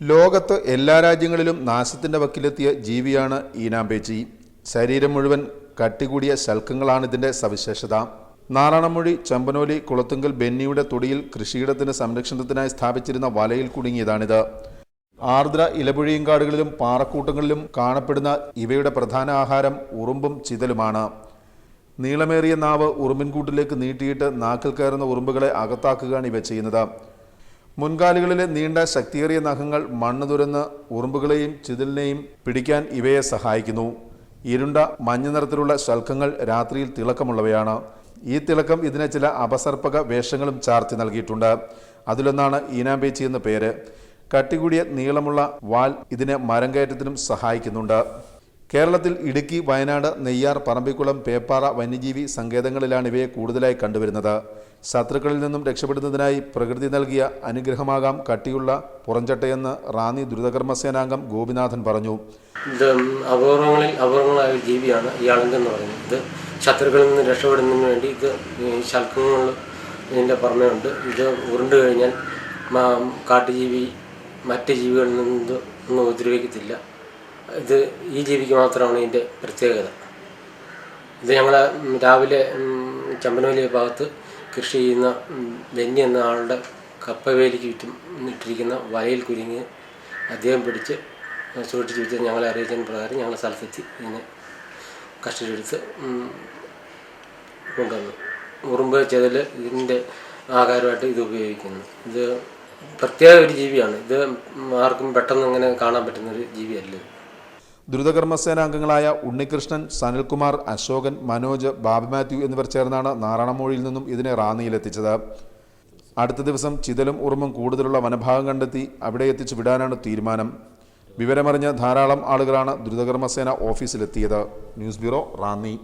ലോകത്ത് എല്ലാ രാജ്യങ്ങളിലും നാശത്തിൻ്റെ വക്കിലെത്തിയ ജീവിയാണ് ഈനാമ്പേച്ചി. ശരീരം മുഴുവൻ കട്ടികൂടിയ ശൽക്കങ്ങളാണ് ഇതിൻ്റെ സവിശേഷത. നാറാണമൊഴി ചെമ്പനോലി കുളത്തുങ്കൽ ബെന്നിയുടെ തൊടിയിൽ കൃഷിയിടത്തിന് സംരക്ഷണത്തിനായി സ്ഥാപിച്ചിരുന്ന വലയിൽ കുടുങ്ങിയതാണിത്. ആർദ്ര ഇലപൊഴിയും കാടുകളിലും പാറക്കൂട്ടങ്ങളിലും കാണപ്പെടുന്ന ഇവയുടെ പ്രധാന ആഹാരം ഉറുമ്പും ചിതലുമാണ്. നീളമേറിയ നാവ് ഉറുമ്പിൻകൂട്ടിലേക്ക് നീട്ടിയിട്ട് നാക്കിൽ കയറുന്ന ഉറുമ്പുകളെ അകത്താക്കുകയാണ് ഇവ ചെയ്യുന്നത്. മുൻകാലുകളിലെ നീണ്ട ശക്തിയേറിയ നഖങ്ങൾ മണ്ണ് തുരന്ന് ഉറുമ്പുകളെയും ചിതലിനെയും പിടിക്കാൻ ഇവയെ സഹായിക്കുന്നു. ഇരുണ്ട മഞ്ഞ നിറത്തിലുള്ള ശൽക്കങ്ങൾ രാത്രിയിൽ തിളക്കമുള്ളവയാണ്. ഈ തിളക്കം ഇതിന് ചില അപസർപ്പക വേഷങ്ങളും ചാർത്തി നൽകിയിട്ടുണ്ട്. അതിലൊന്നാണ് ഈനാമ്പേച്ചി എന്ന പേര്. കട്ടികൂടിയ നീളമുള്ള വാൽ ഇതിനെ മരം കയറ്റത്തിനും സഹായിക്കുന്നുണ്ട്. കേരളത്തിൽ ഇടുക്കി, വയനാട്, നെയ്യാർ, പറമ്പിക്കുളം, പേപ്പാറ വന്യജീവി സങ്കേതങ്ങളിലാണ് ഇവയെ കൂടുതലായി കണ്ടുവരുന്നത്. ശത്രുക്കളിൽ നിന്നും രക്ഷപ്പെടുന്നതിനായി പ്രകൃതി നൽകിയ അനുഗ്രഹമാകാം കട്ടിയുള്ള പുറംചട്ടയെന്ന് റാന്നി ദ്രുതകർമ്മസേനാംഗം ഗോപിനാഥൻ പറഞ്ഞു. ഇത് അപൂർവങ്ങളായ ഒരു ജീവിയാണ് ഈ അളങ്കെന്ന് പറയുന്നത്. ഇത് ശത്രുക്കളിൽ നിന്ന് രക്ഷപ്പെടുന്നതിന് വേണ്ടി ഇത് ശൽക്കങ്ങൾ ഇതിൻ്റെ പുറമേയുണ്ട്. ഇത് ഉരുണ്ടു കഴിഞ്ഞാൽ കാട്ടുജീവി മറ്റ് ജീവികളിൽ നിന്നൊന്നും ഉപദ്രവിക്കത്തില്ല. ഇത് ഈ ജീവിക്ക് മാത്രമാണ് ഇതിൻ്റെ പ്രത്യേകത. ഇത് ഞങ്ങൾ രാവിലെ ചെമ്പനോലി ഭാഗത്ത് കൃഷി ചെയ്യുന്ന ബെന്നി എന്ന ആളുടെ കപ്പവേലിക്ക് ചുറ്റും ഇട്ടിരിക്കുന്ന വലയിൽ കുരുങ്ങി അദ്ദേഹം പിടിച്ച് സൂക്ഷിച്ച് വെച്ച് ഞങ്ങളെ അറിയിച്ചതിന് പ്രകാരം ഞങ്ങൾ സ്ഥലത്തെത്തി ഇതിനെ കസ്റ്റഡിയെടുത്ത് കൊണ്ടുവന്നു. ഉറുമ്പ് ചെതൽ ഇതിൻ്റെ ആഹാരമായിട്ട് ഇത് ഉപയോഗിക്കുന്നു. ഇത് പ്രത്യേക ഒരു ജീവിയാണ്. ഇത് ആർക്കും പെട്ടെന്ന് ഇങ്ങനെ കാണാൻ പറ്റുന്നൊരു ജീവിയല്ല. ദ്രുതകർമ്മസേനാംഗങ്ങളായ ഉണ്ണികൃഷ്ണൻ, സനിൽകുമാർ, അശോകൻ, മനോജ്, ബാബി മാത്യു എന്നിവർ ചേർന്നാണ് നാറാണമൊഴിയിൽ നിന്നും ഇതിനെ റാന്നിയിലെത്തിച്ചത്. അടുത്ത ദിവസം ചിതലും ഉറുമ്പും കൂടുതലുള്ള വനഭാഗം കണ്ടെത്തി അവിടെ എത്തിച്ചു വിടാനാണ് തീരുമാനം. വിവരമറിഞ്ഞ ധാരാളം ആളുകളാണ് ദ്രുതകർമ്മസേന ഓഫീസിലെത്തിയത്. News bureau, Ranni.